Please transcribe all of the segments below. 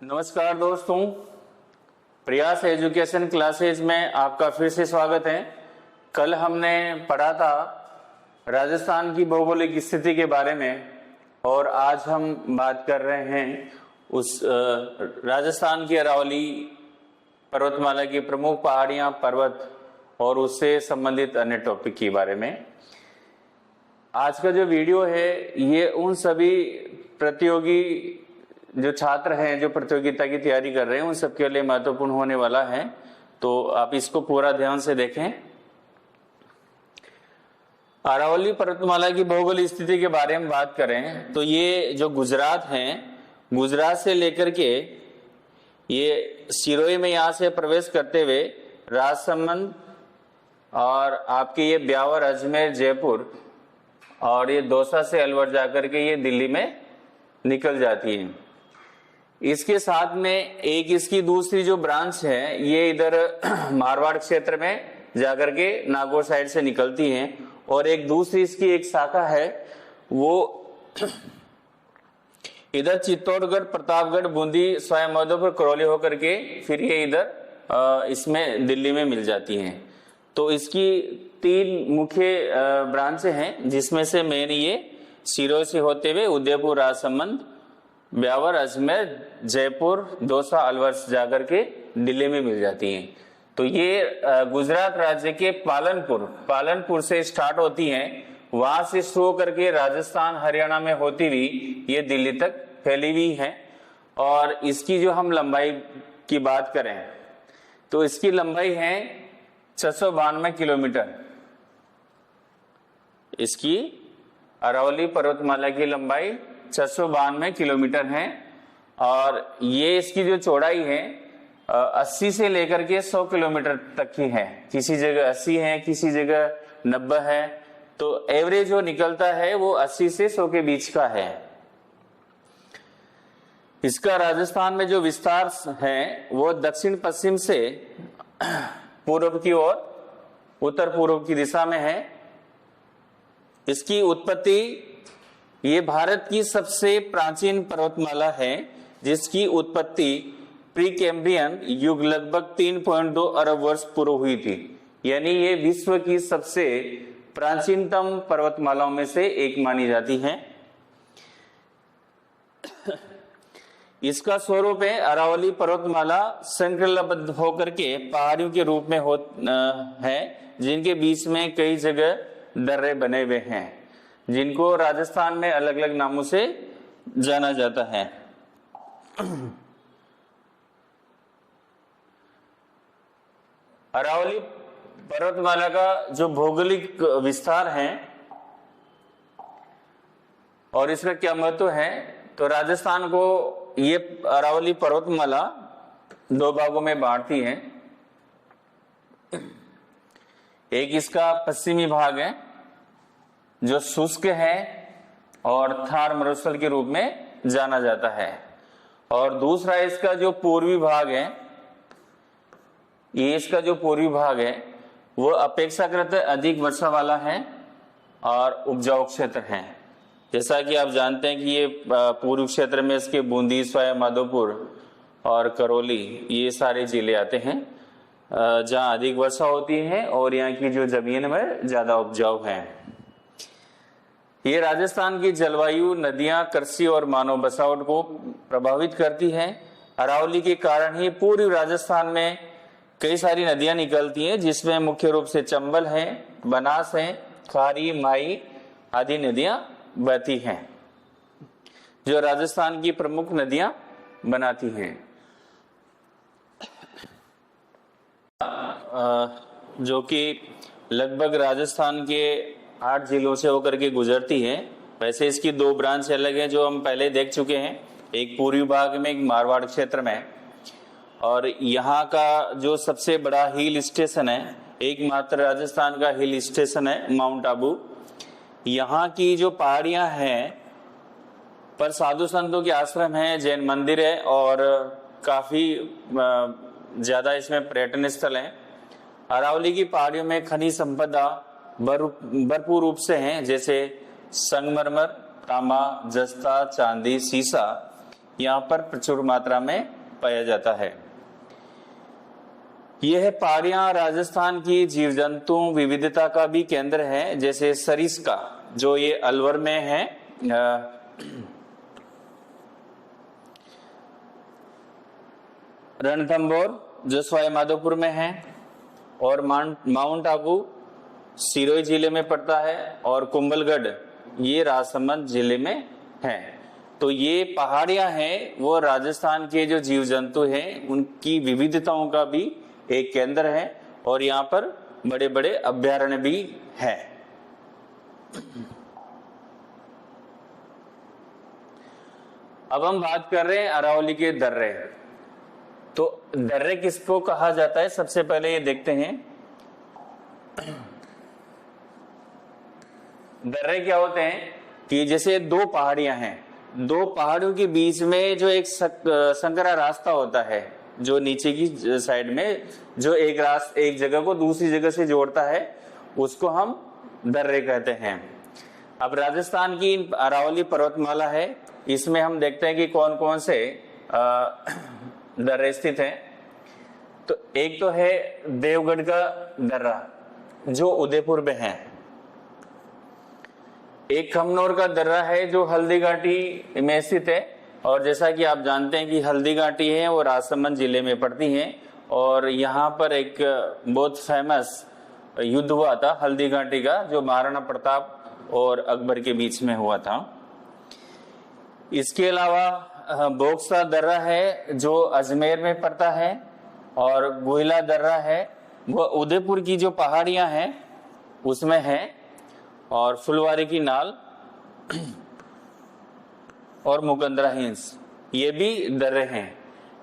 नमस्कार दोस्तों, प्रयास एजुकेशन क्लासेज में आपका फिर से स्वागत है। कल हमने पढ़ा था राजस्थान की भौगोलिक स्थिति के बारे में और आज हम बात कर रहे हैं उस राजस्थान की अरावली पर्वतमाला की प्रमुख पहाड़ियां, पर्वत और उससे संबंधित अन्य टॉपिक के बारे में। आज का जो वीडियो है ये उन सभी प्रतियोगी जो छात्र हैं जो प्रतियोगिता की तैयारी कर रहे हैं उन सबके लिए महत्वपूर्ण होने वाला है, तो आप इसको पूरा ध्यान से देखें। अरावली पर्वतमाला की भौगोलिक स्थिति के बारे में बात करें तो ये जो गुजरात है, गुजरात से लेकर के ये सिरोही में यहाँ से प्रवेश करते हुए राजसमंद और आपके ये ब्यावर, अजमेर, जयपुर और ये दौसा से अलवर जाकर के ये दिल्ली में निकल जाती है। इसके साथ में एक इसकी दूसरी जो ब्रांच है ये इधर मारवाड़ क्षेत्र में जाकर के नागौर साइड से निकलती है और एक दूसरी इसकी एक शाखा है वो इधर चित्तौड़गढ़, प्रतापगढ़, बूंदी, सवाई माधोपुर, करौली होकर के फिर ये इधर इसमें दिल्ली में मिल जाती हैं। तो इसकी तीन मुख्य ब्रांच हैं जिसमें से मेन ये सिरोही से होते हुए उदयपुर, राजसमंद, ब्यावर, अजमेर, जयपुर, दौसा, अलवर जाकर के दिल्ली में मिल जाती हैं। तो ये गुजरात राज्य के पालनपुर से स्टार्ट होती हैं, वहां से शुरू करके राजस्थान, हरियाणा में होती हुई ये दिल्ली तक फैली हुई है। और इसकी जो हम लंबाई की बात करें तो इसकी लंबाई है 692 किलोमीटर। इसकी अरावली पर्वतमाला की लंबाई 692 किलोमीटर है और ये इसकी जो चौड़ाई है 80 से लेकर के 100 किलोमीटर तक की है। किसी जगह 80 है, किसी जगह 90 है, तो एवरेज जो निकलता है वो 80 से 100 के बीच का है। इसका राजस्थान में जो विस्तार है वो दक्षिण पश्चिम से पूर्व की ओर उत्तर पूर्व की दिशा में है। इसकी उत्पत्ति ये भारत की सबसे प्राचीन पर्वतमाला है जिसकी उत्पत्ति प्री कैम्ब्रियन युग लगभग 3.2 अरब वर्ष पूर्व हुई थी। यानी ये विश्व की सबसे प्राचीनतम पर्वतमालाओं में से एक मानी जाती है। इसका स्वरूप है अरावली पर्वतमाला श्रृंखलाबद्ध होकर के पहाड़ियों के रूप में है जिनके बीच में कई जगह दर्रे बने हुए हैं जिनको राजस्थान में अलग अलग नामों से जाना जाता है। अरावली पर्वतमाला का जो भौगोलिक विस्तार है और इसका क्या महत्व है, तो राजस्थान को ये अरावली पर्वतमाला दो भागों में बांटती है। एक इसका पश्चिमी भाग है जो शुष्क है और थार मरुस्थल के रूप में जाना जाता है, और दूसरा इसका जो पूर्वी भाग है, ये इसका जो पूर्वी भाग है वो अपेक्षाकृत अधिक वर्षा वाला है और उपजाऊ क्षेत्र है। जैसा कि आप जानते हैं कि ये पूर्वी क्षेत्र में इसके बूंदी, सवाई माधोपुर और करौली ये सारे जिले आते हैं जहाँ अधिक वर्षा होती है और यहाँ की जो जमीन में ज्यादा उपजाऊ है। ये राजस्थान की जलवायु, नदियां, कृषि और मानव बसावट को प्रभावित करती है। अरावली के कारण ही पूर्वी राजस्थान में कई सारी नदियां निकलती हैं जिसमें मुख्य रूप से चंबल है, बनास है, खारी, माई आदि नदियां बहती हैं जो राजस्थान की प्रमुख नदियां बनाती हैं। जो कि लगभग राजस्थान के 8 जिलों से होकर के गुजरती है। वैसे इसकी दो ब्रांच अलग है जो हम पहले देख चुके हैं, एक पूर्वी भाग में, एक मारवाड़ क्षेत्र में। और यहाँ का जो सबसे बड़ा हिल स्टेशन है, एकमात्र राजस्थान का हिल स्टेशन है माउंट आबू। यहाँ की जो पहाड़ियां हैं पर साधु संतों के आश्रम है, जैन मंदिर है और काफी ज्यादा इसमें पर्यटन स्थल है। अरावली की पहाड़ियों में खनिज संपदा भरपूर रूप से हैं, जैसे संगमरमर, तांबा, जस्ता, चांदी, सीसा यहाँ पर प्रचुर मात्रा में पाया जाता है। यह पहाड़ियां राजस्थान की जीव जंतु विविधता का भी केंद्र है, जैसे सरिस्का जो ये अलवर में है, रणथंभौर जो सवाई माधोपुर में है, और माउंट आबू सिरोही जिले में पड़ता है, और कुंभलगढ़ ये राजसमंद जिले में है। तो ये पहाड़ियां हैं वो राजस्थान के जो जीव जंतु हैं उनकी विविधताओं का भी एक केंद्र है, और यहाँ पर बड़े बड़े अभ्यारण्य भी है। अब हम बात कर रहे हैं अरावली के दर्रे। तो दर्रे किसको कहा जाता है, सबसे पहले ये देखते हैं दर्रे क्या होते हैं कि जैसे दो पहाड़ियां हैं, दो पहाड़ियों के बीच में जो एक संकरा रास्ता होता है, जो नीचे की साइड में जो एक जगह को दूसरी जगह से जोड़ता है, उसको हम दर्रे कहते हैं। अब राजस्थान की अरावली पर्वतमाला है, इसमें हम देखते हैं कि कौन कौन से दर्रे स्थित हैं। तो एक तो है देवगढ़ का दर्रा जो उदयपुर में है, एक खमनोर का दर्रा है जो हल्दी घाटी में स्थित है, और जैसा कि आप जानते हैं कि हल्दी घाटी है वो राजसमंद जिले में पड़ती है, और यहाँ पर एक बहुत फेमस युद्ध हुआ था हल्दी घाटी का, जो महाराणा प्रताप और अकबर के बीच में हुआ था। इसके अलावा बोक्सा दर्रा है जो अजमेर में पड़ता है, और गोहिला दर्रा है वो उदयपुर की जो पहाड़ियां हैं उसमें है, और फुलवारी की नाल और मुकंदरा हिल्स ये भी दर्रे हैं।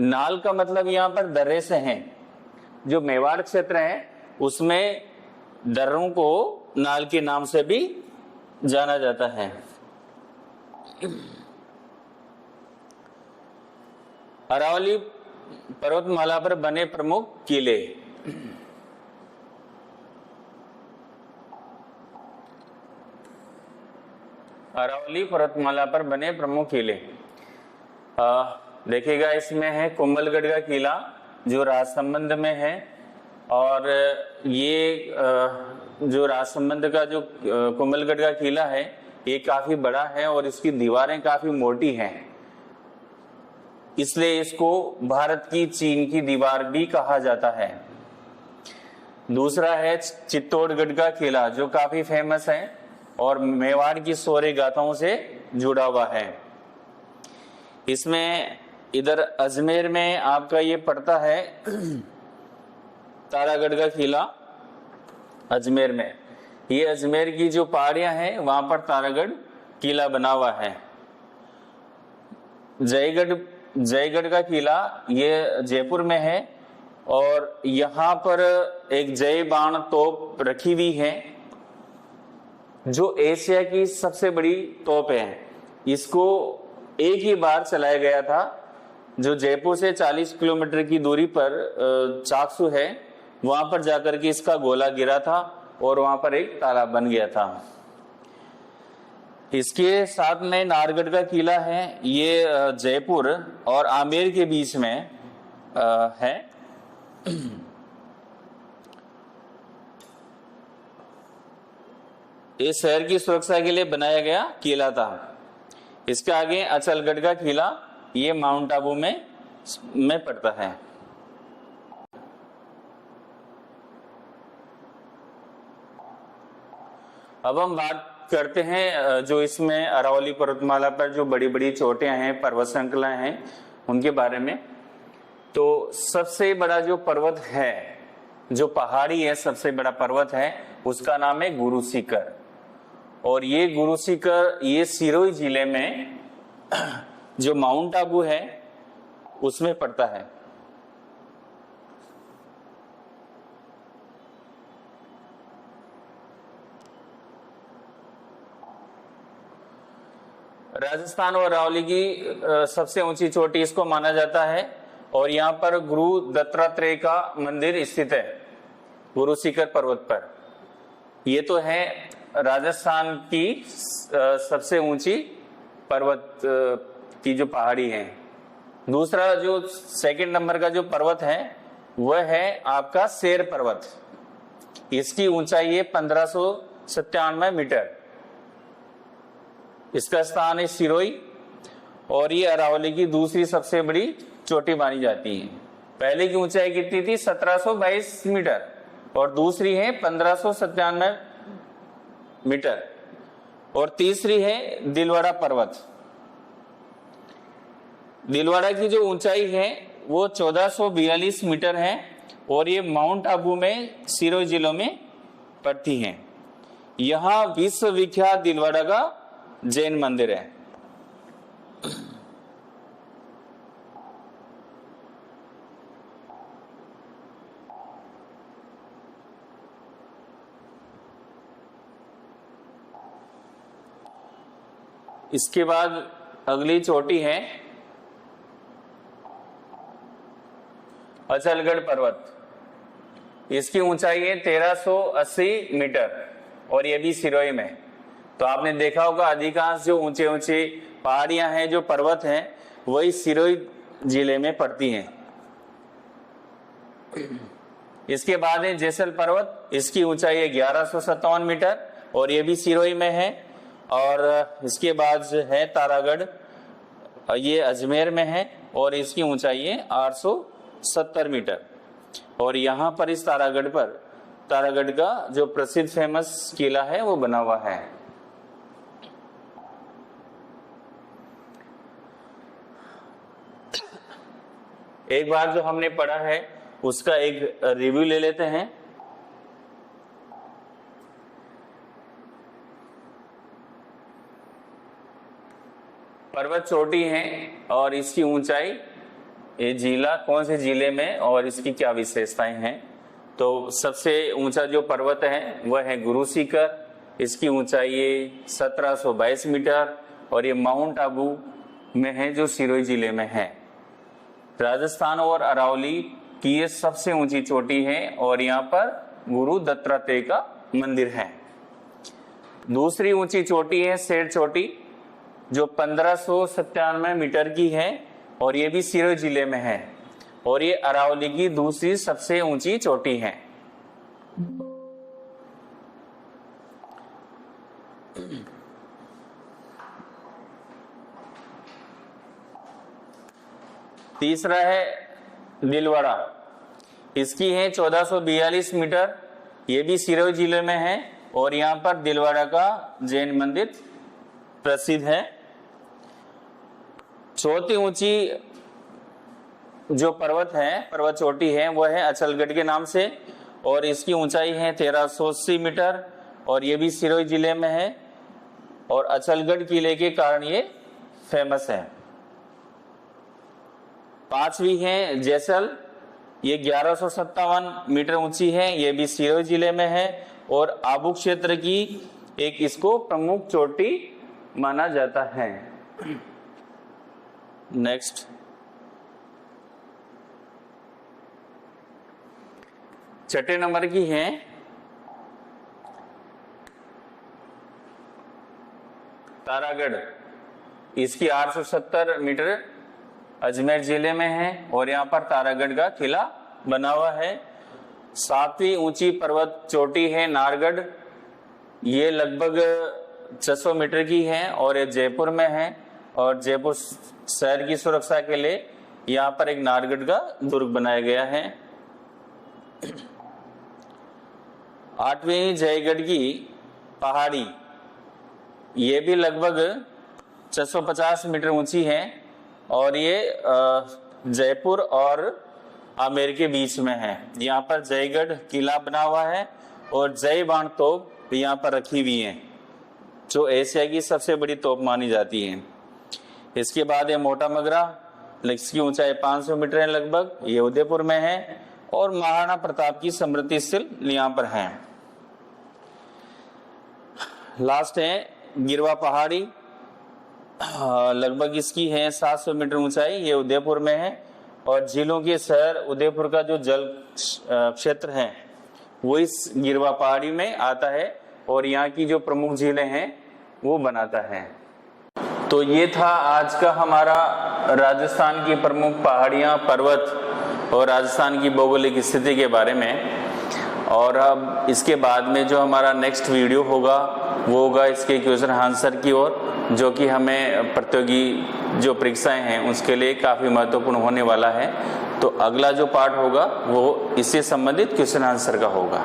नाल का मतलब यहाँ पर दर्रे से हैं। जो मेवाड़ क्षेत्र है उसमें दर्रों को नाल के नाम से भी जाना जाता है। अरावली पर्वतमाला पर बने प्रमुख किले। अरावली पर्वतमाला पर बने प्रमुख किले देखिएगा, इसमें है कुंभलगढ़ का किला जो राजसमंद में है, और ये जो राजसमंद का जो कुंभलगढ़ का किला है ये काफी बड़ा है और इसकी दीवारें काफी मोटी हैं, इसलिए इसको भारत की चीन की दीवार भी कहा जाता है। दूसरा है चित्तौड़गढ़ का किला जो काफी फेमस है और मेवाड़ की शौर्य गाथाओं से जुड़ा हुआ है। इसमें इधर अजमेर में आपका ये पड़ता है तारागढ़ का किला अजमेर में। ये अजमेर की जो पहाड़ियां हैं वहां पर तारागढ़ किला बना हुआ है। जयगढ़ का किला ये जयपुर में है और यहाँ पर एक जय बाण तोप रखी हुई है जो एशिया की सबसे बड़ी तोप है। इसको एक ही बार चलाया गया था, जो जयपुर से 40 किलोमीटर की दूरी पर चाकसू है, वहां पर जाकर के इसका गोला गिरा था और वहां पर एक तालाब बन गया था। इसके साथ में नाहरगढ़ का किला है, ये जयपुर और आमेर के बीच में है। ये शहर की सुरक्षा के लिए बनाया गया किला था। इसके आगे अचलगढ़ का किला, ये माउंट आबू में पड़ता है। अब हम बात करते हैं जो इसमें अरावली पर्वतमाला पर जो बड़ी बड़ी चोटियां हैं, पर्वत श्रृंखलाएं हैं, उनके बारे में। तो सबसे बड़ा जो पर्वत है, जो पहाड़ी है, सबसे बड़ा पर्वत है, उसका नाम है गुरु शिखर। और ये गुरु शिखर ये सिरोही जिले में जो माउंट आबू है उसमें पड़ता है। राजस्थान और अरावली की सबसे ऊंची चोटी इसको माना जाता है और यहाँ पर गुरु दत्तात्रेय का मंदिर स्थित है गुरु शिखर पर्वत पर। ये तो है राजस्थान की सबसे ऊंची पर्वत की जो पहाड़ी है। दूसरा जो सेकंड नंबर का जो पर्वत है वह है आपका शेर पर्वत। इसकी ऊंचाई है 1597 मीटर। इसका स्थान है सिरोही और ये अरावली की दूसरी सबसे बड़ी चोटी मानी जाती है। पहले की ऊंचाई कितनी थी? 1722 मीटर और दूसरी है 1597 मीटर और तीसरी है दिलवाड़ा पर्वत। दिलवाड़ा की जो ऊंचाई है वो 1442 मीटर है और ये माउंट आबू में सिरोही जिलों में पड़ती है। यहाँ विश्वविख्यात दिलवाड़ा का जैन मंदिर है। इसके बाद अगली चोटी है अचलगढ़ पर्वत। इसकी ऊंचाई है 1380 मीटर और ये भी सिरोही में। तो आपने देखा होगा अधिकांश जो ऊंचे ऊंचे पहाड़ियां हैं, जो पर्वत हैं, वही सिरोही जिले में पड़ती हैं। इसके बाद है जैसल पर्वत। इसकी ऊंचाई है 1157 मीटर और ये भी सिरोही में है। और इसके बाद है तारागढ़, ये अजमेर में है और इसकी ऊंचाई है 870 मीटर। और यहाँ पर इस तारागढ़ का जो प्रसिद्ध फेमस किला है वो बना हुआ है। एक बार जो हमने पढ़ा है उसका एक रिव्यू ले लेते हैं। पर्वत चोटी है और इसकी ऊंचाई, ये जिला कौन से जिले में और इसकी क्या विशेषताएं हैं। तो सबसे ऊंचा जो पर्वत है वह है गुरु सीकर। इसकी ऊंचाई 1722 मीटर और ये माउंट आबू में है जो सिरोही जिले में है। राजस्थान और अरावली की ये सबसे ऊंची चोटी है और यहाँ पर गुरु दत्तात्रेय का मंदिर है। दूसरी ऊंची चोटी है शेर चोटी जो 1597 मीटर की है और ये भी सिरोही जिले में है और ये अरावली की दूसरी सबसे ऊंची चोटी है। तीसरा है दिलवाड़ा। इसकी है 1442 मीटर, ये भी सिरोही जिले में है और यहाँ पर दिलवाड़ा का जैन मंदिर प्रसिद्ध है। चौथी ऊंची जो पर्वत चोटी है वह है अचलगढ़ के नाम से और इसकी ऊंचाई है 1380 मीटर और ये भी सिरोही जिले में है और अचलगढ़ किले के कारण ये फेमस है। पांचवी है जैसल, ये 1157 मीटर ऊंची है, ये भी सिरोही जिले में है और आबू क्षेत्र की एक इसको प्रमुख चोटी माना जाता है। नेक्स्ट, छठे नंबर की है तारागढ़। इसकी 870 मीटर अजमेर जिले में है और यहाँ पर तारागढ़ का किला बना हुआ है। सातवीं ऊंची पर्वत चोटी है नारगढ़, ये लगभग 600 मीटर की है और ये जयपुर में है और जयपुर शहर की सुरक्षा के लिए यहाँ पर एक नारगढ़ का दुर्ग बनाया गया है। आठवीं जयगढ़ की पहाड़ी, ये भी लगभग 650 मीटर ऊंची है और ये जयपुर और आमेर के बीच में है। यहाँ पर जयगढ़ किला बना हुआ है और जय बाण तोप यहाँ पर रखी हुई है जो एशिया की सबसे बड़ी तोप मानी जाती है। इसके बाद है मोटा मगरा, इसकी ऊंचाई 500 मीटर है लगभग, ये उदयपुर में है और महाराणा प्रताप की स्मृति स्थल यहाँ पर है। लास्ट है गिरवा पहाड़ी, लगभग इसकी है 700 मीटर ऊंचाई, ये उदयपुर में है और झीलों के शहर उदयपुर का जो जल क्षेत्र है वो इस गिरवा पहाड़ी में आता है और यहाँ की जो प्रमुख झीलें हैं वो बनाता है। तो ये था आज का हमारा राजस्थान की प्रमुख पहाड़ियाँ, पर्वत और राजस्थान की भौगोलिक स्थिति के बारे में। और अब इसके बाद में जो हमारा नेक्स्ट वीडियो होगा वो होगा इसके क्वेश्चन आंसर की ओर, जो कि हमें प्रतियोगी जो परीक्षाएं हैं उसके लिए काफ़ी महत्वपूर्ण होने वाला है। तो अगला जो पार्ट होगा वो इससे संबंधित क्वेश्चन आंसर का होगा।